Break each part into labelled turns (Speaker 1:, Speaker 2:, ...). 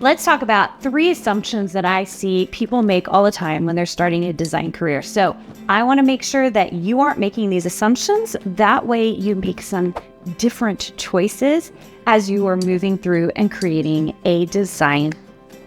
Speaker 1: let's talk about 3 assumptions that I see people make all the time when they're starting a design career. So I want to make sure that you aren't making these assumptions. That way you make some different choices as you are moving through and creating a design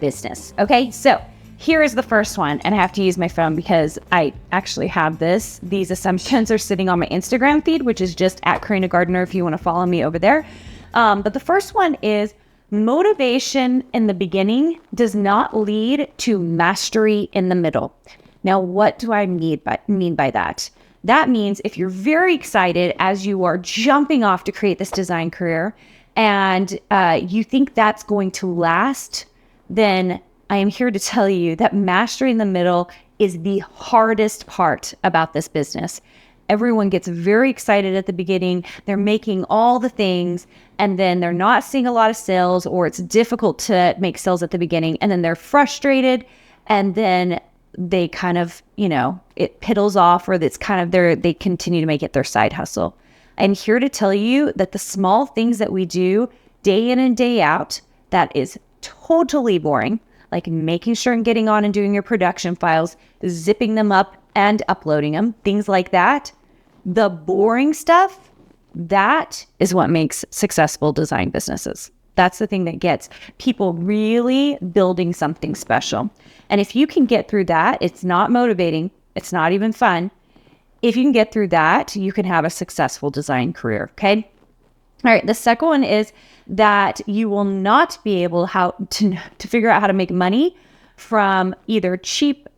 Speaker 1: business. Okay, so here is the first one, and I have to use my phone because I actually have this. These assumptions are sitting on my Instagram feed, which is just at Carina Gardner if you want to follow me over there. But the first one is motivation in the beginning does not lead to mastery in the middle. Now, what do I mean by that? That means if you're very excited as you are jumping off to create this design career and you think that's going to last, then I am here to tell you that mastery in the middle is the hardest part about this business. Everyone gets very excited at the beginning. They're making all the things, and then they're not seeing a lot of sales, or it's difficult to make sales at the beginning. And then they're frustrated, and then they kind of, it piddles off, or it's kind of they continue to make it their side hustle. I'm here to tell you that the small things that we do day in and day out, that is totally boring, like making sure and getting on and doing your production files, zipping them up and uploading them, things like that. The boring stuff, that is what makes successful design businesses. That's the thing that gets people really building something special. And if you can get through that, it's not motivating. It's not even fun. If you can get through that, you can have a successful design career. Okay. All right. The second one is that you will not be able to figure out how to make money from either cheap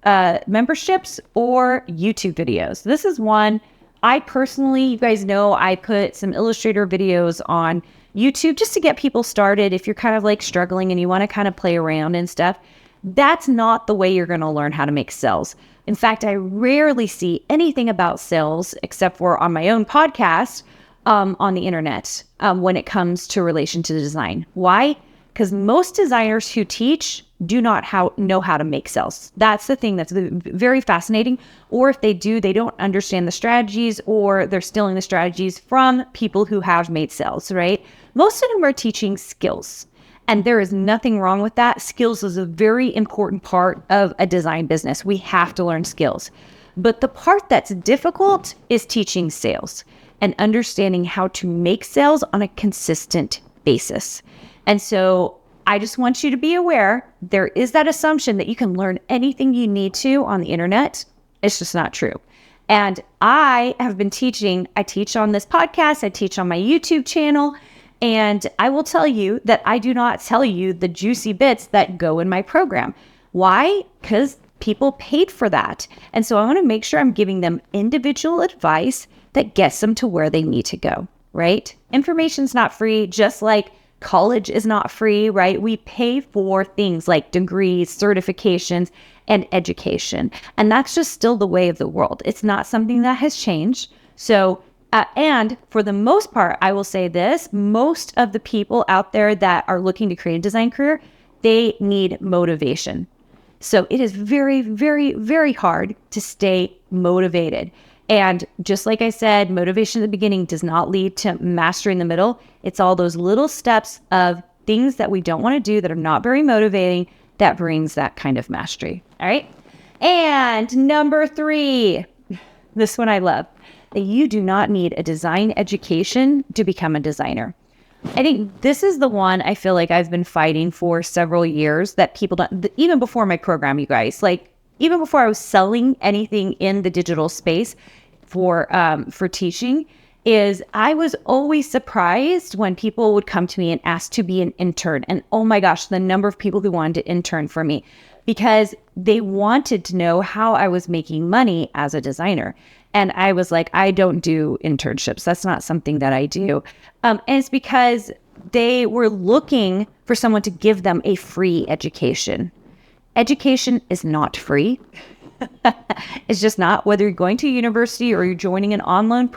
Speaker 1: memberships or YouTube videos. This is one I personally, you guys know, I put some Illustrator videos on YouTube just to get people started. If you're kind of like struggling and you want to kind of play around and stuff, that's not the way you're going to learn how to make sales. In fact, I rarely see anything about sales except for on my own podcast on the internet when it comes to relation to design. Why? Because most designers who teach do not know how to make sales. That's the thing that's very fascinating. Or if they do, they don't understand the strategies, or they're stealing the strategies from people who have made sales, right? Most of them are teaching skills. And there is nothing wrong with that. Skills is a very important part of a design business. We have to learn skills. But the part that's difficult is teaching sales and understanding how to make sales on a consistent basis. And so I just want you to be aware, there is that assumption that you can learn anything you need to on the internet. It's just not true. And I have been teaching, I teach on this podcast, I teach on my YouTube channel, and I will tell you that I do not tell you the juicy bits that go in my program. Why? Because people paid for that. And so I want to make sure I'm giving them individual advice that gets them to where they need to go, right? Information's not free, just like college is not free, right? We pay for things like degrees, certifications, and education. And that's just still the way of the world. It's not something that has changed. So, and for the most part, I will say this, most of the people out there that are looking to create a design career, they need motivation. So it is very, very, very hard to stay motivated. And just like I said, motivation at the beginning does not lead to mastery in the middle. It's all those little steps of things that we don't want to do that are not very motivating that brings that kind of mastery. All right. And number 3, this one I love, that you do not need a design education to become a designer. I think this is the one I feel like I've been fighting for several years that people don't, even before my program, you guys, like even before I was selling anything in the digital space for teaching, is I was always surprised when people would come to me and ask to be an intern. And oh my gosh, the number of people who wanted to intern for me because they wanted to know how I was making money as a designer. And I was like, I don't do internships. That's not something that I do. And it's because they were looking for someone to give them a free education. Education is not free. It's just not. Whether you're going to university or you're joining an online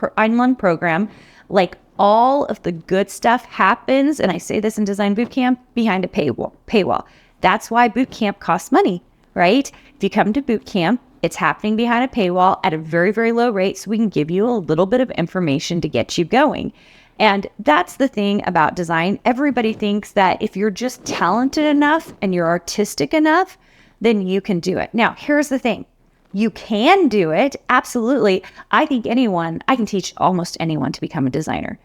Speaker 1: program, like all of the good stuff happens, and I say this in Design Bootcamp, behind a paywall. That's why bootcamp costs money, right? If you come to bootcamp, it's happening behind a paywall at a very, very low rate, so we can give you a little bit of information to get you going. And that's the thing about design. Everybody thinks that if you're just talented enough and you're artistic enough, then you can do it. Now, here's the thing. You can do it. Absolutely. I can teach almost anyone to become a designer.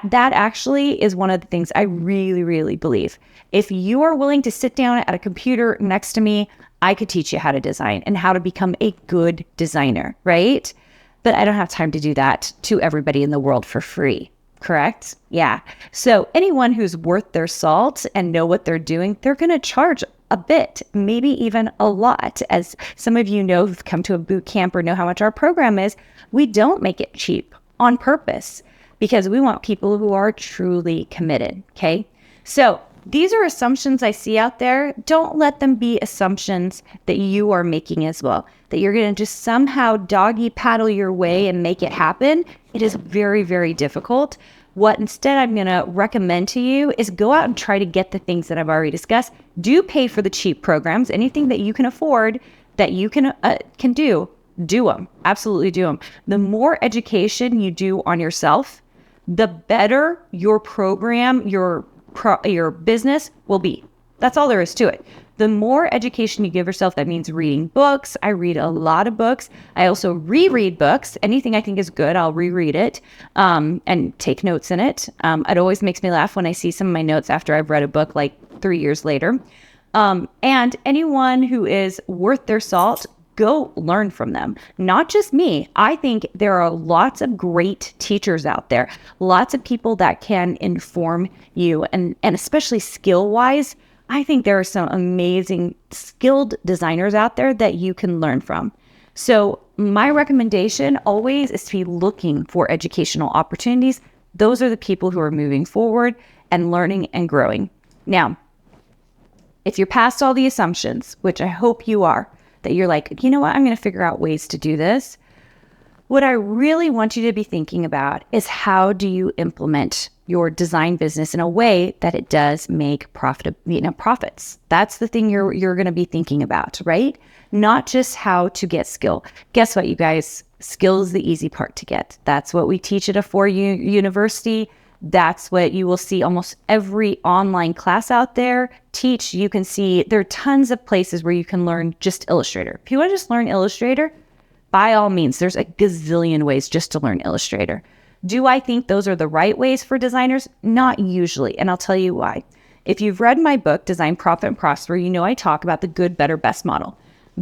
Speaker 1: That actually is one of the things I really, really believe. If you are willing to sit down at a computer next to me, I could teach you how to design and how to become a good designer, right? But I don't have time to do that to everybody in the world for free, correct? Yeah. So anyone who's worth their salt and know what they're doing, they're going to charge a bit, maybe even a lot. As some of you know who've come to a boot camp or know how much our program is, we don't make it cheap on purpose because we want people who are truly committed, okay? So these are assumptions I see out there. Don't let them be assumptions that you are making as well, that you're going to just somehow doggy paddle your way and make it happen. It is very, very difficult. What instead I'm going to recommend to you is go out and try to get the things that I've already discussed. Do pay for the cheap programs. Anything that you can afford that you can do them. Absolutely do them. The more education you do on yourself, the better your program, your business will be. That's all there is to it. The more education you give yourself, that means reading books. I read a lot of books. I also reread books. Anything I think is good, I'll reread it and take notes in it. It always makes me laugh when I see some of my notes after I've read a book like 3 years later. And anyone who is worth their salt, go learn from them. Not just me. I think there are lots of great teachers out there, lots of people that can inform you, and especially skill-wise, I think there are some amazing skilled designers out there that you can learn from. So my recommendation always is to be looking for educational opportunities. Those are the people who are moving forward and learning and growing. Now, if you're past all the assumptions, which I hope you are, that you're like, you know what, I'm going to figure out ways to do this. What I really want you to be thinking about is how do you implement your design business in a way that it does make profits. That's the thing you're going to be thinking about, right? Not just how to get skill. Guess what, you guys? Skill is the easy part to get. That's what we teach at a 4-year university. That's what you will see almost every online class out there teach. You can see there are tons of places where you can learn just Illustrator. If you want to just learn Illustrator, by all means, there's a gazillion ways just to learn Illustrator. Do I think those are the right ways for designers? Not usually, and I'll tell you why. If you've read my book, Design, Profit, and Prosper, you know I talk about the good, better, best model.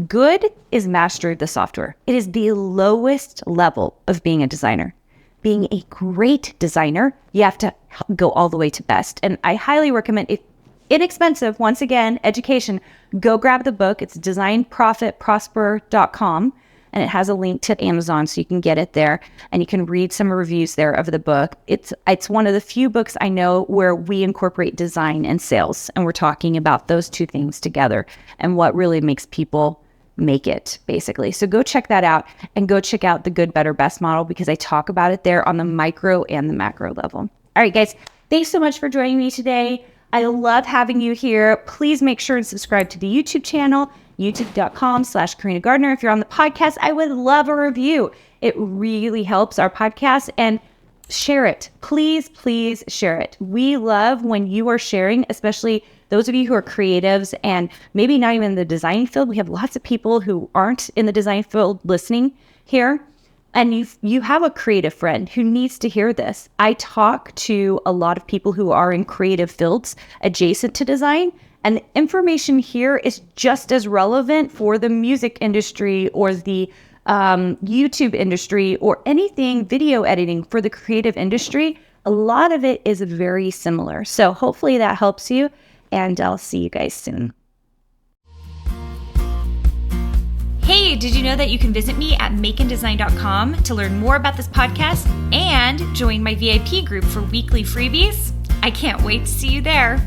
Speaker 1: Good is mastery of the software. It is the lowest level of being a designer. Being a great designer, you have to go all the way to best. And I highly recommend, if inexpensive, once again, education, go grab the book. It's designprofitprosper.com. And it has a link to Amazon, so you can get it there, and you can read some reviews there of the book. It's one of the few books I know where we incorporate design and sales, and we're talking about those two things together and what really makes people make it, basically. So go check that out, and go check out the good, better, best model, because I talk about it there on the micro and the macro level. All right, guys, thanks so much for joining me today. I love having you here. Please make sure and subscribe to the YouTube channel, youtube.com/Carina Gardner. If you're on the podcast, I would love a review. It really helps our podcast, and share it. Please, please share it. We love when you are sharing, especially those of you who are creatives and maybe not even in the design field. We have lots of people who aren't in the design field listening here. And you have a creative friend who needs to hear this. I talk to a lot of people who are in creative fields adjacent to design, and the information here is just as relevant for the music industry or the YouTube industry or anything video editing for the creative industry. A lot of it is very similar. So hopefully that helps you, and I'll see you guys soon.
Speaker 2: Hey, did you know that you can visit me at makeanddesign.com to learn more about this podcast and join my VIP group for weekly freebies? I can't wait to see you there.